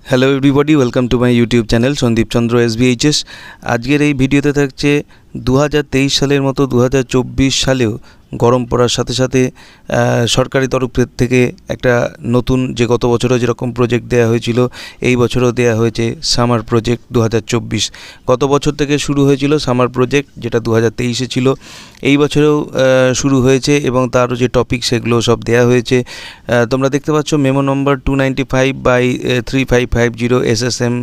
Hello everybody, welcome to my YouTube channel Sandip Chandra SVHS। আজকের এই ভিডিওতে থাকছে 2023 সালের মতো 2024 সালেও গরম পড়ার সাথে সাথে সরকারি তরফ থেকে একটা নতুন, যে গত বছরও যেরকম প্রজেক্ট দেওয়া হয়েছিল এই বছরও দেওয়া হয়েছে সামার প্রজেক্ট 2024। গত বছর থেকে শুরু হয়েছিল সামার প্রজেক্ট, যেটা 2023-এ ছিল। এই বছরেও শুরু হয়েছে এবং তারও যে টপিক সেগুলো সব দেওয়া হয়েছে। তোমরা দেখতে পাচ্ছ মেমো নম্বর 295/3550 SSM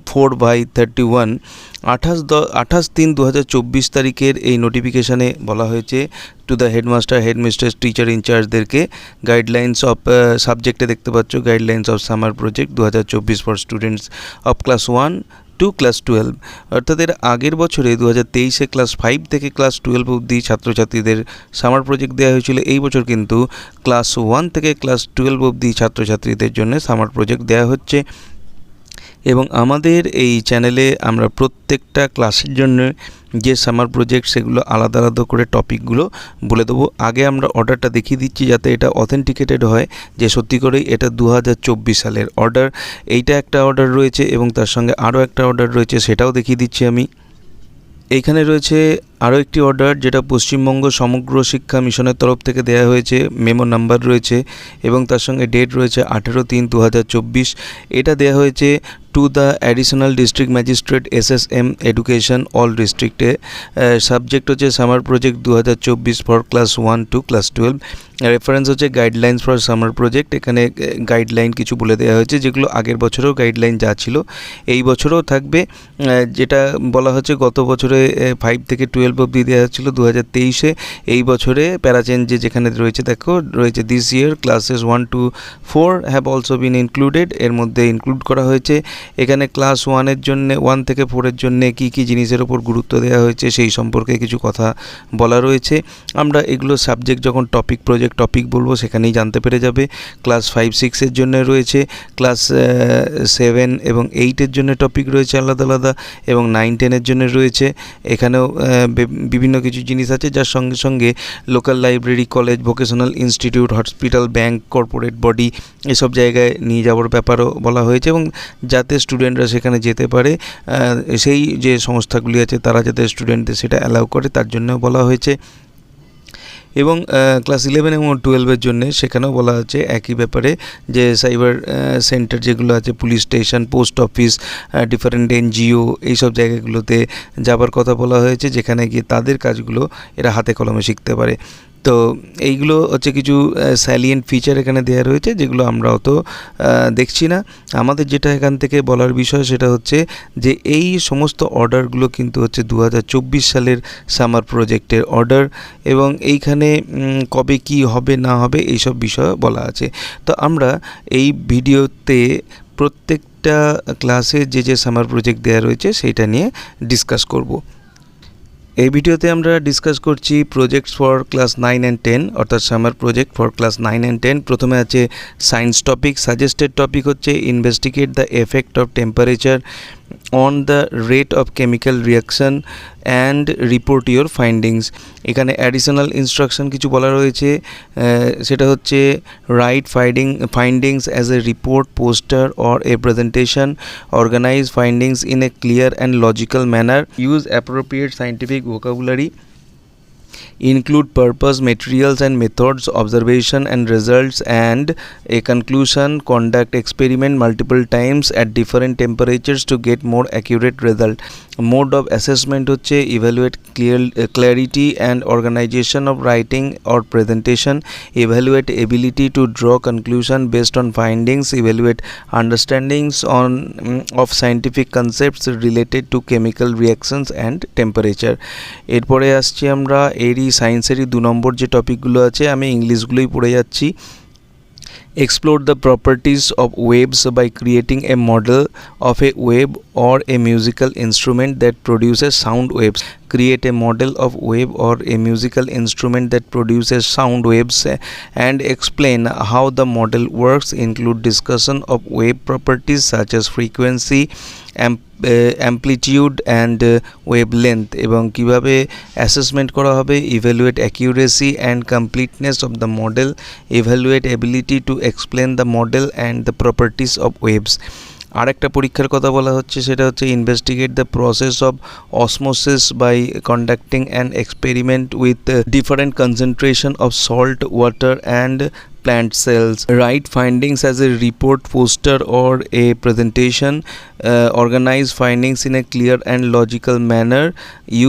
4/31 28/3/2024 তারিখের এই নোটিফিকেশানে বলা হয়েছে to the headmaster, headmistress, teacher ইনচার্জদেরকে গাইডলাইন্স অফ সাবজেক্টে দেখতে পাচ্ছ guidelines of summer project 2024 for students of class 1 to class 12। অর্থাৎ এর আগের বছরে 2023-এ ক্লাস 5 থেকে ক্লাস 12 অবধি ছাত্রছাত্রীদের সামার প্রজেক্ট দেওয়া হয়েছিল। এই বছর কিন্তু ক্লাস 1 থেকে ক্লাস 12 অবধি ছাত্রছাত্রীদের জন্য সামার প্রজেক্ট দেওয়া হচ্ছে। এবং আমাদের এই চ্যানেলে আমরা প্রত্যেকটা ক্লাসের জন্য যে সামার প্রজেক্ট সেগুলো আলাদা আলাদা করে টপিকগুলো বলে দেবো। আগে আমরা অর্ডারটা দেখিয়ে দিচ্ছি যাতে এটা অথেন্টিকেটেড হয় যে সত্যি করেই এটা 2024 সালের অর্ডার। এইটা একটা অর্ডার রয়েছে এবং তার সঙ্গে আরও একটা অর্ডার রয়েছে, সেটাও দেখিয়ে দিচ্ছি আমি। এইখানে রয়েছে আরও একটি অর্ডার, যেটা পশ্চিমবঙ্গ সমগ্র শিক্ষা মিশনের তরফ থেকে দেওয়া হয়েছে। মেমো নাম্বার রয়েছে এবং তার সঙ্গে ডেট রয়েছে 18/3/2024। এটা দেওয়া হয়েছে to the additional district magistrate SSM education all ডিস্ট্রিক্টে। সাবজেক্ট হচ্ছে summer project 2024 for class 1 to class 12। Reference হচ্ছে গাইডলাইন্স ফর সামার প্রজেক্ট। এখানে গাইডলাইন কিছু বলে দেওয়া হয়েছে যেগুলো আগের বছরেও গাইডলাইন যা ছিল এই বছরেও থাকবে। যেটা বলা হচ্ছে গত বছরে 5 থেকে 12 অবধি দেওয়া হচ্ছিল 2023-এ। এই বছরে প্যারাচেঞ্জ যেখানে রয়েছে দেখো রয়েছে this year classes 1 to 4 have also been included. এর মধ্যে ইনক্লুড করা হয়েছে। এখানে ক্লাস 1-এর জন্য 1 থেকে 4-এর জন্য কী কী জিনিসের ওপর গুরুত্ব দেওয়া হয়েছে সেই সম্পর্কে কিছু কথা বলা রয়েছে। আমরা এগুলো সাবজেক্ট যখন টপিক প্রজেক্ট টপিক বলবো সেখানেই জানতে পেরে যাবে। ক্লাস 5-6-এর জন্য রয়েছে, ক্লাস 7 এবং 8-এর জন্য টপিক রয়েছে আলাদা আলাদা, এবং 9-10-এর জন্য রয়েছে। এখানেও বিভিন্ন কিছু জিনিস আছে, যার সঙ্গে সঙ্গে local library, college, vocational institute, hospital, bank, corporate body এসব জায়গায় নিয়ে যাওয়ার ব্যাপারও বলা হয়েছে, এবং যাতে স্টুডেন্টরা সেখানে যেতে পারে সেই যে সংস্থাগুলি আছে তারা যাতে স্টুডেন্টদের সেটা অ্যালাউ করে তার জন্য বলা হয়েছে। এবং ক্লাস 11 এবং 12-এর জন্য সেখানেও বলা আছে একই ব্যাপারে, যে সাইবার সেন্টার যেগুলো আছে, police station, post office, different NGO এইসব জায়গাগুলোতে যাবার কথা বলা হয়েছে, যেখানে গিয়ে তাদের কাজগুলো এরা হাতে কলমে শিখতে পারে। তো এইগুলো হচ্ছে কিছু স্যালিয়েন্ট ফিচার এখানে দেওয়া রয়েছে যেগুলো আমরা অত দেখছি না। আমাদের যেটা এখান থেকে বলার বিষয় সেটা হচ্ছে যে এই সমস্ত অর্ডারগুলো কিন্তু হচ্ছে 2024 সালের সামার প্রজেক্টের অর্ডার, এবং এইখানে কবে কি হবে না হবে এইসব বিষয় বলা আছে। তো আমরা এই ভিডিওতে প্রত্যেকটা ক্লাসে যে যে সামার প্রজেক্ট দেওয়া রয়েছে সেইটা নিয়ে ডিসকাস করব। এই ভিডিওতে আমরা ডিসকাস করছি প্রজেক্টস ফর ক্লাস 9 and 10, অর্থাৎ summer project for class 9 and 10। প্রথমে আছে সায়েন্স টপিক। সাজেস্টেড টপিক হচ্ছে investigate the effect of temperature on the rate of chemical reaction and report your findings. এখানে অ্যাডিশনাল ইনস্ট্রাকশন কিছু বলা রয়েছে, সেটা হচ্ছে write findings as a report, poster or a presentation, organise findings in a clear and logical manner, use appropriate scientific vocabulary, include purpose, materials and methods, observation and results, and a conclusion, conduct experiment multiple times at different temperatures to get more accurate result. Mode of assessment হচ্ছে evaluate clarity and organization of writing or presentation, evaluate ability to draw conclusion based on findings, evaluate understandings of scientific concepts related to chemical reactions and temperature. এরপরে আসছি আমরা এরই সায়েন্সেরই 2 নম্বর যে টপিকগুলো আছে, আমি ইংলিশগুলোই পড়ে যাচ্ছি। Explore the properties of waves by creating a model of a wave or a musical instrument that produces sound waves. create a model of wave or a musical instrument that produces sound waves, and explain how the model works. Include discussion of wave properties such as frequency, amplitude and wavelength, এবং কিভাবে assessment করা হবে, evaluate accuracy and completeness of the model, evaluate ability to explain the model and the properties of waves. আরেকটা পরীক্ষার কথা বলা হচ্ছে, সেটা হচ্ছে investigate the process of osmosis by conducting an experiment with different concentration of salt water and plant cells. Write findings as a report, poster or a presentation. Organize findings in a clear and logical manner.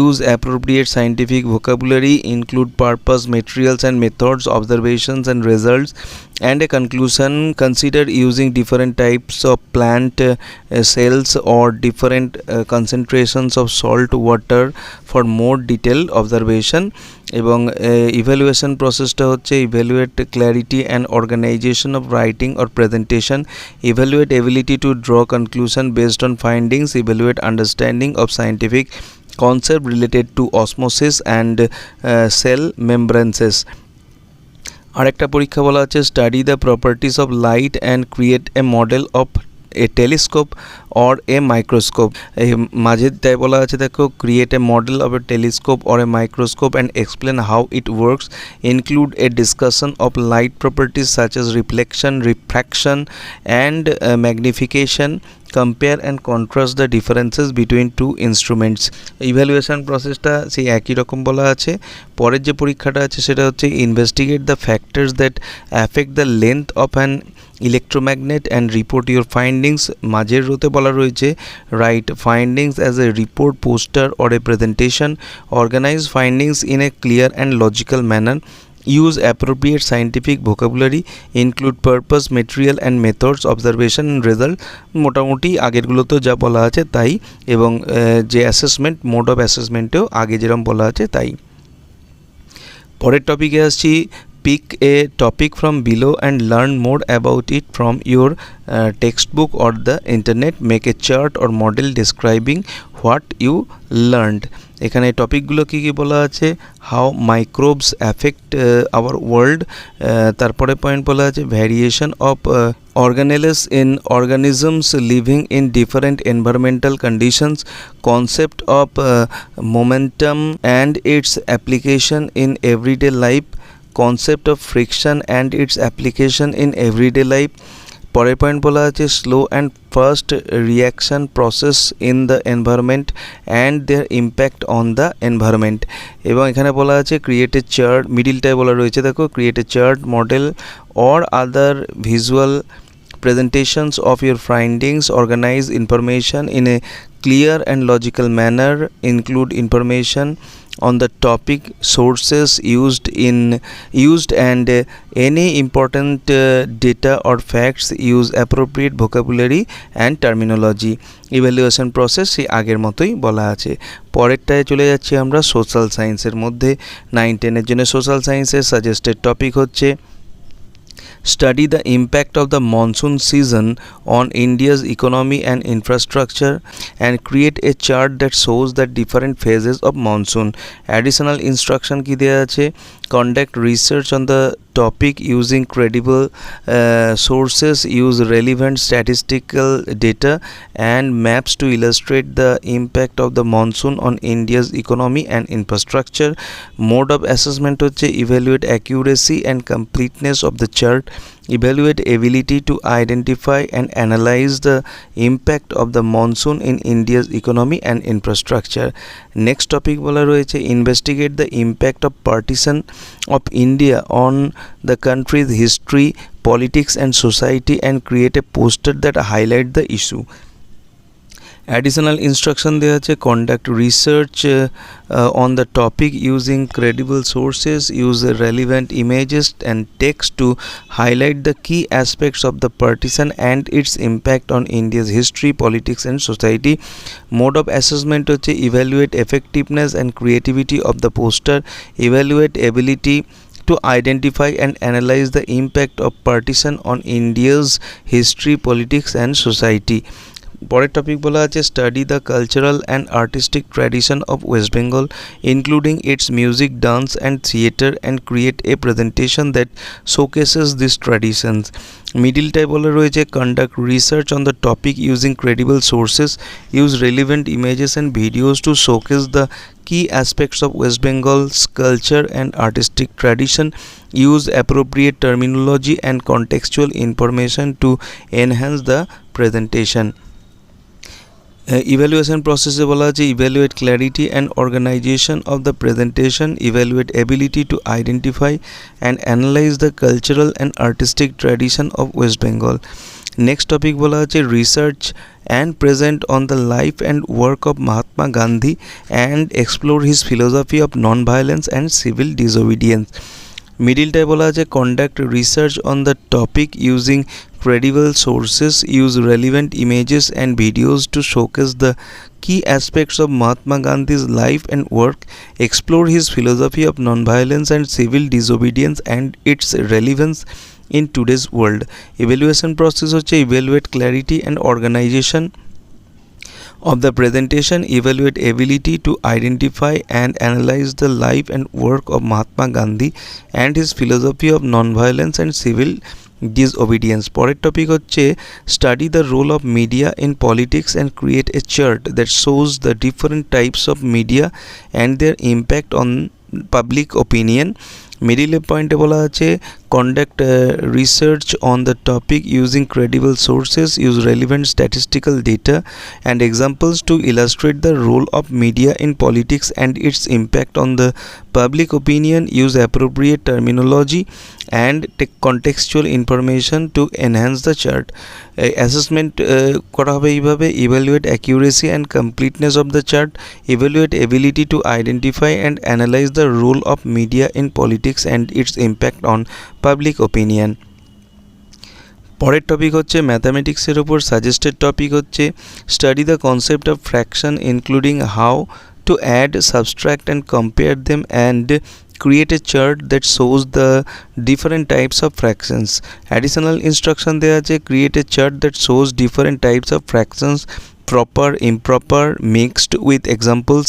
Use appropriate scientific vocabulary. Include purpose, materials and methods, observations and results. And a conclusion, consider using different types of plant cells or different concentrations of salt water for more detailed observation. এবং evaluation প্রসেসটা হচ্ছে evaluate clarity and organisation of writing or presentation, evaluate ability to draw conclusion based on findings, evaluate understanding of scientific concept related to osmosis and cell membranes. আরেকটা পরীক্ষা বলা হচ্ছে study the properties of light and create A model of a telescope or a microscope. এই মাঝেরটাই বলা আছে দেখো, create a model of a telescope or a microscope and explain how it works. Include a discussion of light properties such as reflection, refraction and magnification. Compare and contrast the differences between two instruments. Evaluation প্রসেসটা সেই একই রকম বলা আছে। পরের যে পরীক্ষাটা আছে সেটা হচ্ছে investigate the factors that affect the length of an electromagnet and report your findings. মাঝের রোতে বলা রয়েছে write findings as a report, poster or a presentation. Organise findings in a clear and logical manner. Use appropriate scientific vocabulary. Include purpose, material and methods, observation and result. মোটামুটি আগেরগুলোতেও যা বলা আছে তাই, এবং যে অ্যাসেসমেন্ট, মোড অফ অ্যাসেসমেন্টেও আগে যেরকম বলা আছে তাই। পরের টপিকে আসছি, pick a topic from below and learn more about it from your textbook or the internet. Make a chart or model describing what you learned. এখানে টপিকগুলো কী কী বলা আছে, how microbes affect our world, তারপরে পয়েন্ট বলা আছে variation of organelles in organisms living in different environmental conditions, concept of momentum and its application in everyday life, concept of friction and its application in everyday life. পরের point বলা আছে slow and first reaction process in the environment and their impact on the environment. এবং এখানে বলা আছে create a chart, মিডিলটায় বলা রয়েছে দেখো, create a chart, model or other visual presentations of your findings. Organize information in a clear and logical manner. Include information on the topic, sources used and any important data or facts. Use appropriate vocabulary and terminology. Evaluation process সেই আগের মতোই বলা আছে। পরেরটায় চলে যাচ্ছি আমরা social সায়েন্সের মধ্যে। 9-10 এর জন্য সোশ্যাল সায়েন্সের সাজেস্টেড টপিক হচ্ছে study the impact of the monsoon season on India's economy and infrastructure and create a chart that shows the different phases of monsoon. Additional instruction কি দেয়া আছে, conduct research on the topic using credible sources, use relevant statistical data and maps to illustrate the impact of the monsoon on India's economy and infrastructure. Mode of assessment হচ্ছে evaluate accuracy and completeness of the chart, evaluate ability to identify and analyze the impact of the monsoon in India's economy and infrastructure. Next topic বলা রয়েছে investigate the impact of partition of India on the country's history, politics and society and create a poster that highlight the issue. Additional instruction দেওয়া আছে conduct research on the topic using credible sources, use relevant images and text to highlight the key aspects of the partition and its impact on India's history, politics and society. Mode of assessment হচ্ছে evaluate effectiveness and creativity of the poster, evaluate ability to identify and analyze the impact of partition on India's history, politics and society. পরের topic বলা আছে study the cultural and artistic tradition of West Bengal including its music dance and theatre and create a presentation that showcases this traditions. মিডিলটায় বলা রয়েছে conduct research on the topic using credible sources, use relevant images and videos to showcase the key aspects of West Bengal's culture and artistic tradition, use appropriate terminology and contextual information to enhance the presentation. Evaluation process এ বলা আছে evaluate clarity and organization of the presentation, evaluate ability to identify and analyze the cultural and artistic tradition of West Bengal. Next topic বলা আছে research and present on the life and work of Mahatma Gandhi and explore his philosophy of non-violence and civil disobedience. মিডিলটায় বলা আছে conduct research on the topic using credible sources, use relevant images and videos to showcase the key aspects of Mahatma Gandhi's life and work, explore his philosophy of non-violence and civil disobedience and its relevance in today's world. Evaluation process হচ্ছে evaluate clarity and organization of the presentation, evaluate ability to identify and analyze the life and work of Mahatma Gandhi and his philosophy of non-violence and civil disobedience. পরের topic হচ্ছে study the role of media in politics and create a chart that shows the different types of media and their impact on public opinion. Middle পয়েন্টে বলা আছে conduct research on the topic using credible sources, use relevant statistical data and examples to illustrate the role of media in politics and its impact on the public opinion, use appropriate terminology and contextual information to enhance the chart. Assessment করা হবে এইভাবে evaluate accuracy and completeness of the chart, evaluate ability to identify and analyze the role of media in politics and its impact on public opinion. পরের topic হচ্ছে ম্যাথামেটিক্সের উপর suggested topic হচ্ছে study the concept of fraction including how to add subtract and compare them and create a chart that shows the different types of fractions. Additional instruction দেওয়া আছে create a chart that shows different types of fractions, proper, improper, mixed with examples,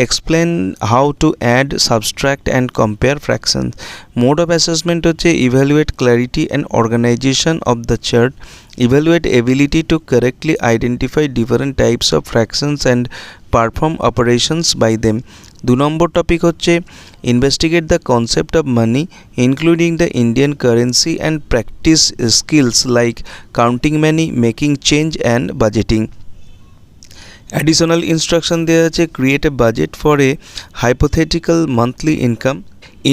explain how to add, subtract and compare fractions. Mode of assessment হচ্ছে evaluate clarity and organization of the chart, evaluate ability to correctly identify different types of fractions and perform operations by them. 2 number topic হচ্ছে investigate the concept of money including the Indian currency and practice skills like counting money, making change and budgeting. Additional instruction দেওয়া আছে create a budget for a hypothetical monthly income,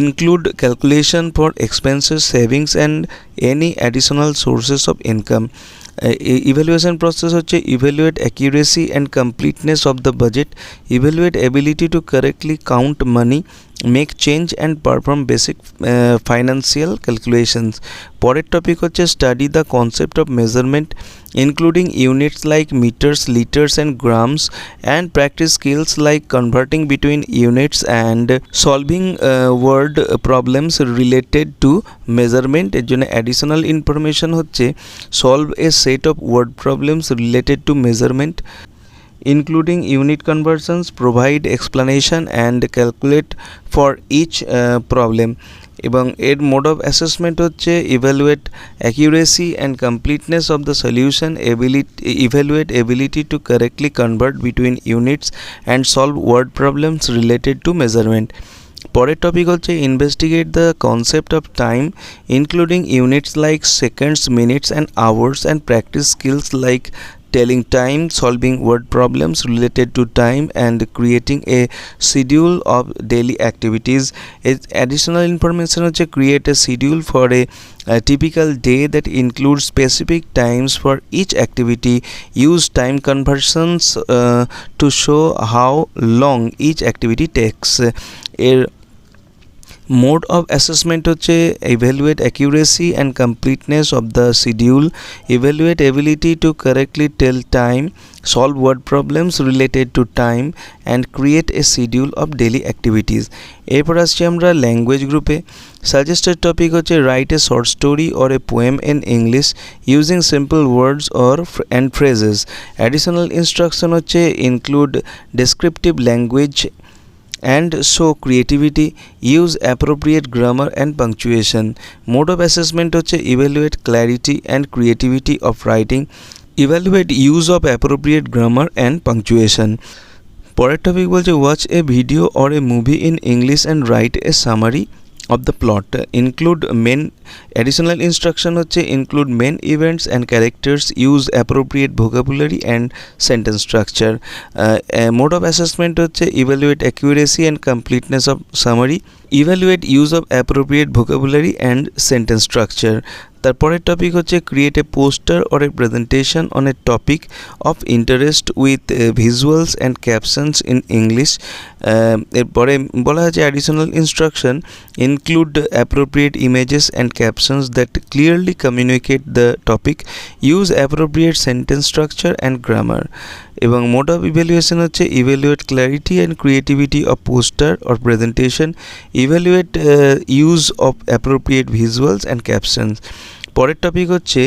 include calculation for expenses, savings and any additional sources of income. Evaluation process হচ্ছে evaluate accuracy and completeness of the budget, evaluate ability to correctly count money, make change and perform basic financial calculations. পরের topic হচ্ছে study the concept of measurement including units like meters, liters and grams and practice skills like converting between units and solving word problems related to measurement. এর জন্য additional information হচ্ছে solve a set of word problems related to measurement including unit conversions, provide explanation and calculate for each problem. এবং এর mode of assessment হচ্ছে evaluate accuracy and completeness of the solution, evaluate ability to correctly convert between units and solve word problems related to measurement. পরের topic হচ্ছে investigate the concept of time including units like seconds, minutes and hours and practice skills like telling time, solving word problems related to time and creating a schedule of daily activities. Additional information হচ্ছে create a schedule for a typical day that includes specific times for each activity, use time conversions to show how long each activity takes. এর mode of assessment হচ্ছে evaluate accuracy and completeness of the schedule, evaluate ability to correctly tell time, solve word problems related to time and create a schedule of daily activities. এরপর আসছি আমরা language গ্রুপে। Suggested topic হচ্ছে write a short story or a poem in English using simple words or and phrases. Additional instruction হচ্ছে include descriptive language and show creativity, use appropriate grammar and punctuation. Mode of assessment হচ্ছে evaluate clarity and creativity of writing, evaluate use of appropriate grammar and punctuation. পরের topic বলছে watch a video or a movie in English and write a summary of the plot. Include main additional instruction হচ্ছে include main events and characters, use appropriate vocabulary and sentence structure. Mode of assessment হচ্ছে evaluate accuracy and completeness of summary, evaluate use of appropriate vocabulary and sentence structure. তারপরের topic হচ্ছে create a poster or a presentation on a topic of interest with visuals and captions in English. এরপরে বলা হয়েছে additional instruction include appropriate images and captions that clearly communicate the topic, use appropriate sentence structure and grammar. এবং mode of evaluation হচ্ছে evaluate clarity and creativity of poster or presentation, evaluate use of appropriate visuals and captions. পরের topic হচ্ছে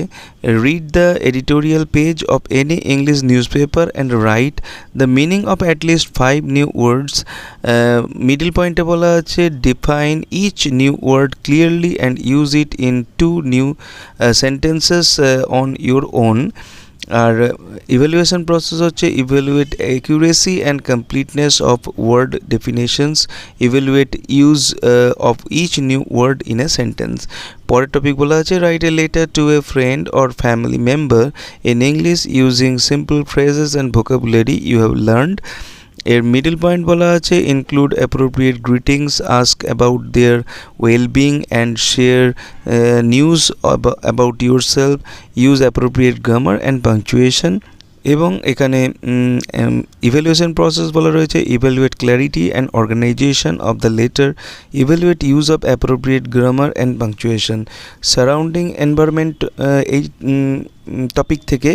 read the editorial page of any English newspaper and write the meaning of at least 5 new words. Middle পয়েন্টে বলা আছে define each new word clearly and use it in 2 new sentences on your own. আর evaluation process হচ্ছে evaluate accuracy and completeness of word definitions, evaluate use of each new word in a sentence. পরের topic বলা আছে write a letter to a friend or family member in English using simple phrases and vocabulary you have learned. এর middle point বলা আছে include appropriate greetings, ask about their wellbeing and share news about yourself, use appropriate grammar and punctuation. এবং এখানে evaluation process বলা রয়েছে evaluate clarity and organisation of the letter, evaluate use of appropriate grammar and punctuation. Surrounding environment এই topic থেকে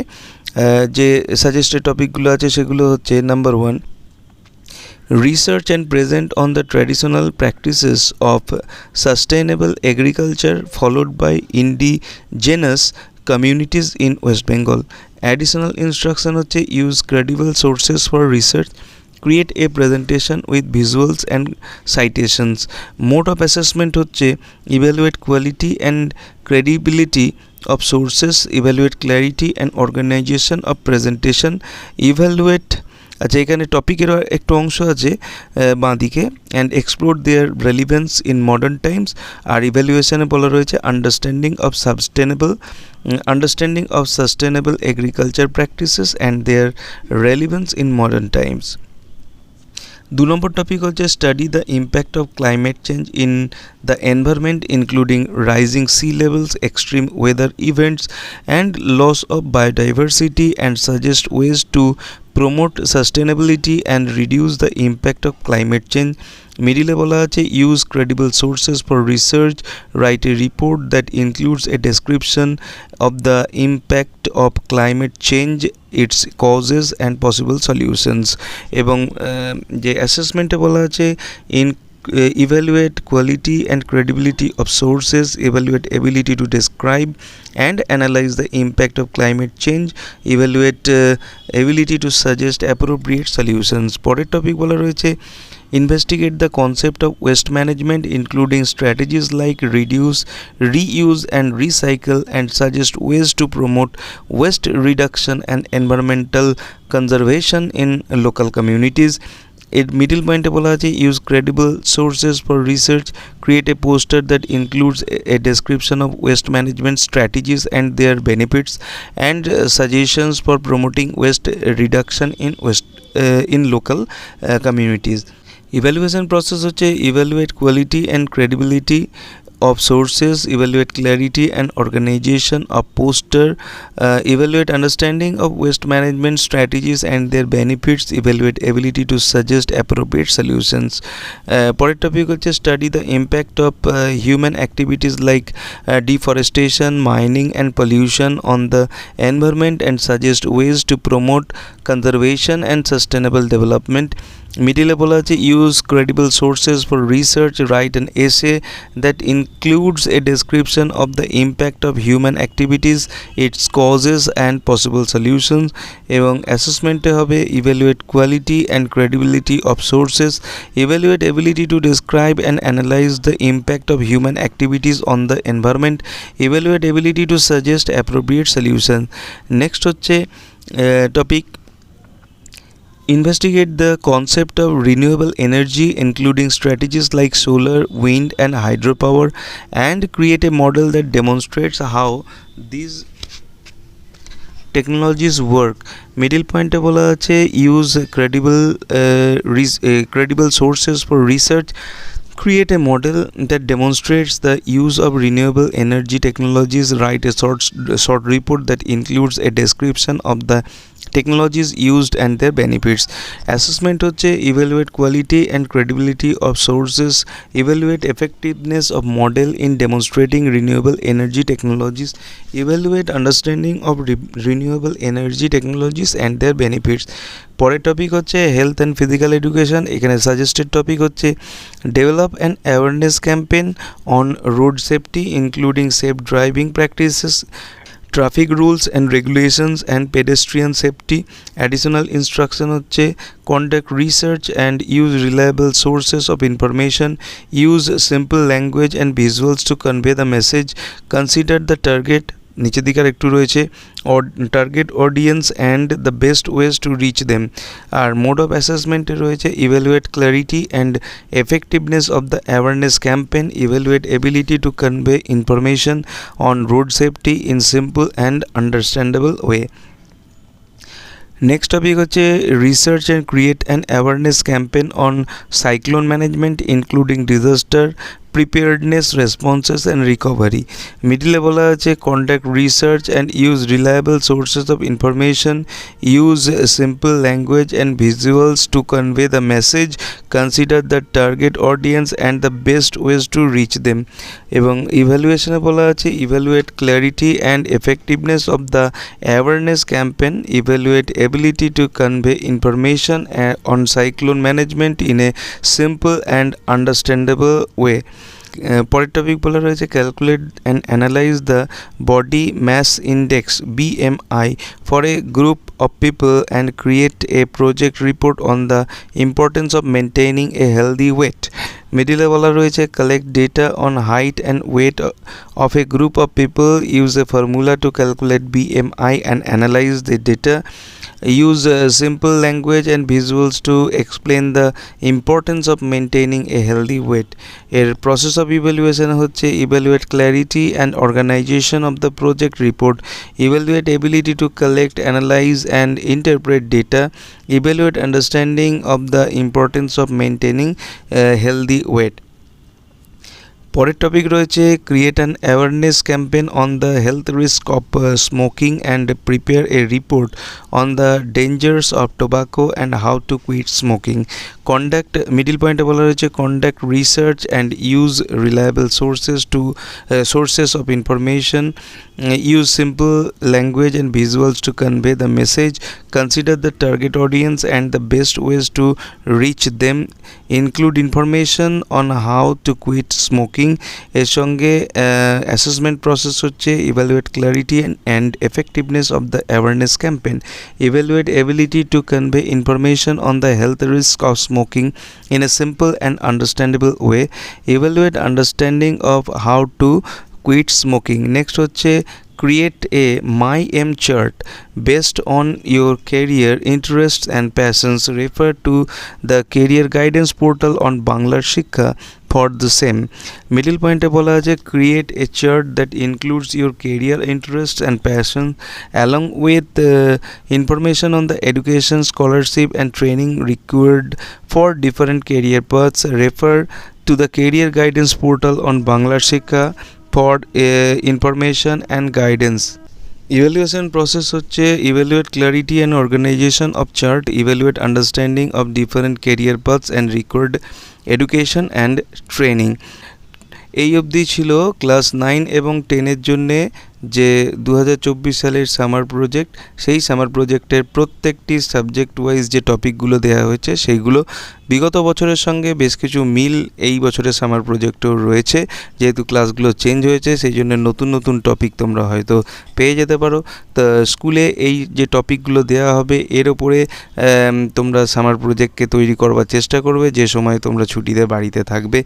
যে suggested টপিকগুলো আছে সেগুলো হচ্ছে number 1 research and present on the traditional practices of sustainable agriculture followed by indigenous communities in West Bengal. Additional instruction হচ্ছে use credible sources for research, create a presentation with visuals and citations. Mode of assessment হচ্ছে evaluate quality and credibility of sources, evaluate clarity and organization of presentation, evaluate আচ্ছা এখানে টপিকের একটু অংশ আছে বাঁদিকে and explore their relevance in modern times. আর ইভ্যালুয়েশনে বলা রয়েছে understanding of sustainable agriculture practices and their relevance in modern times. 2 number topic হচ্ছে study the impact of climate change in the environment including rising sea levels, extreme weather events and loss of biodiversity and suggest ways to promote sustainability and reduce the impact of climate change. মিডিলে বলা আছে use credible sources for research, write a report that includes a description of the impact of climate change, its causes and possible solutions. এবং যে অ্যাসেসমেন্টে বলা আছে evaluate quality and credibility of sources, evaluate ability to describe and analyze the impact of climate change, evaluate ability to suggest appropriate solutions. পরের topic বলা রয়েছে investigate the concept of waste management including strategies like reduce, reuse and recycle and suggest ways to promote waste reduction and environmental conservation in local communities. এর middle পয়েন্টে বলা আছে use credible sources for research, create a poster that includes a description of waste management strategies and their benefits and suggestions for promoting waste reduction in local communities. Evaluation process হচ্ছে evaluate quality and credibility of sources, evaluate clarity and organization of poster, evaluate understanding of waste management strategies and their benefits, evaluate ability to suggest appropriate solutions. পরের topic হচ্ছে study the impact of human activities like deforestation, mining and pollution on the environment and suggest ways to promote conservation and sustainable development. মিডিলে বলা আছে use credible sources for research, write an essay that includes a description of the impact of human activities, its causes and possible solutions. এবং অ্যাসেসমেন্টে হবে evaluate quality and credibility of sources, evaluate ability to describe and analyze the impact of human activities on the environment, evaluate ability to suggest appropriate solution. Next হচ্ছে topic investigate the concept of renewable energy including strategies like solar, wind and hydropower, and create a model that demonstrates how these technologies work. Middle point বলা আছে use credible sources for research, create a model that demonstrates the use of renewable energy technologies, write a short report that includes a description of the technologies used and their benefits. Assessment হচ্ছে evaluate quality and credibility of sources, evaluate effectiveness of model in demonstrating renewable energy technologies, evaluate understanding of renewable energy technologies and their benefits. পরের topic হচ্ছে health and physical education. এখানে suggested topic হচ্ছে develop an awareness campaign on road safety including safe driving practices, traffic rules and regulations and pedestrian safety. Additional instruction হচ্ছে conduct research and use reliable sources of information, use simple language and visuals to convey the message, consider the target নিচের দিকে একটু রয়েছে target audience and the best ways to reach them. আর mode of অ্যাসেসমেন্টে রয়েছে evaluate clarity and effectiveness of the awareness campaign, evaluate ability to convey information on road safety in simple and understandable way. Next topic হচ্ছে research and create an awareness campaign on cyclone management including disaster preparedness, responses and recovery. মিডলে বলা আছে conduct research and use reliable sources of information, use simple language and visuals to convey the message, consider the target audience and the best ways to reach them. এবং evaluation বলা আছে evaluate clarity and effectiveness of the awareness campaign, evaluate ability to convey information on cyclone management in a simple and understandable way. পরের topic বলা রয়েছে calculate and analyse the body mass index BMI for a group of people and create a project report on the importance of maintaining a healthy weight. মিডিলে বলা রয়েছে collect data on height and weight of a group of people, use a formula to calculate BMI and analyze the data, use simple language and visuals to explain the importance of maintaining a healthy weight. এর process of evaluation হচ্ছে evaluate clarity and organization of the project report, evaluate ability to collect, analyze and interpret data, evaluate understanding of the importance of maintaining a healthy weight. পরের topic রয়েছে create an awareness campaign on the health risk of smoking and prepare a report on the dangers of tobacco and how to quit smoking. Conduct middle পয়েন্টে বলা রয়েছে conduct research and use reliable sources of information, use simple language and visuals to convey the message, consider the target audience and the best ways to reach them, include information on how to quit smoking. এর সঙ্গে assessment process হচ্ছে evaluate clarity and effectiveness of the awareness campaign, evaluate ability to convey information on the health risk of smoking in a simple and understandable way, evaluate understanding of how to quit smoking. Next হচ্ছে create a My-M chart based on your career interests and passions. Refer to the career guidance portal on Bangla Shikha for the same. Middle point বলা আছে create a chart that includes your career interests and passion along with information on the education, scholarship and training required for different career paths. Refer to the career guidance portal on Bangla Shikha for information and guidance. Evaluation process হচ্ছে evaluate clarity and organisation of chart, evaluate understanding of different career paths and required education and training. এই অবধি ছিল class 9 এবং 10-এর জন্যে যে 2024 সালের summer project. সেই summer প্রজেক্টের প্রত্যেকটি সাবজেক্ট ওয়াইজ যে টপিকগুলো দেওয়া হয়েছে সেইগুলো বিগত বছরের সঙ্গে বেশ কিছু মিল এই বছরের সামার প্রজেক্টেও রয়েছে। যেহেতু ক্লাসগুলো চেঞ্জ হয়েছে সেই জন্য নতুন নতুন টপিক তোমরা হয়তো পেয়ে যেতে পারো। তা স্কুলে এই যে টপিকগুলো দেওয়া হবে এর ওপরে তোমরা সামার প্রজেক্টকে তৈরি করবার চেষ্টা করবে যে সময় তোমরা ছুটিতে বাড়িতে থাকবে।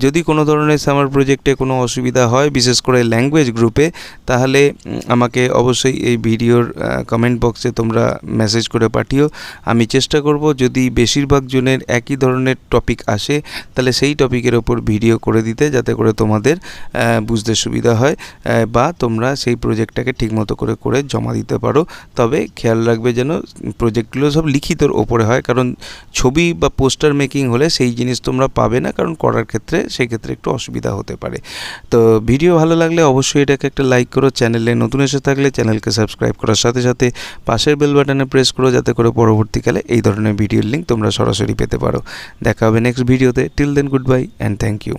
যদি কোনো ধরনের সামার প্রজেক্টে কোনো অসুবিধা হয়, বিশেষ করে ল্যাঙ্গুয়েজ গ্রুপে, তাহলে আমাকে অবশ্যই এই ভিডিওর কমেন্ট বক্সে তোমরা মেসেজ করে পাঠিও। আমি চেষ্টা করব যদি বেশিরভাগ জনের একই ধরনের টপিক আসে তাহলে সেই টপিকের ওপর ভিডিও করে দিতে, যাতে করে তোমাদের বুঝতে সুবিধা হয় বা তোমরা সেই প্রজেক্টটাকে ঠিকমতো করে জমা দিতে পারো। তবে খেয়াল রাখবে যেন প্রজেক্টগুলো সব লিখিতর ওপরে হয়, কারণ ছবি বা পোস্টার মেকিং হলে সেই জিনিস তোমরা পাবে না, কারণ করার ক্ষেত্রে সেই ক্ষেত্রে একটু অসুবিধা হতে পারে। তো ভিডিও ভালো লাগলে অবশ্যই এটাকে একটা লাইক করো, চ্যানেলে নতুন এসে থাকলে চ্যানেলকে সাবস্ক্রাইব করার সাথে সাথে পাশের বেল বাটনে প্রেস করো, যাতে করে পরবর্তীকালে এই ধরনের ভিডিওর লিঙ্ক তোমরা সরাসরি পেতে পারো। দেখা হবে নেক্সট ভিডিওতে। Till then goodbye and thank you.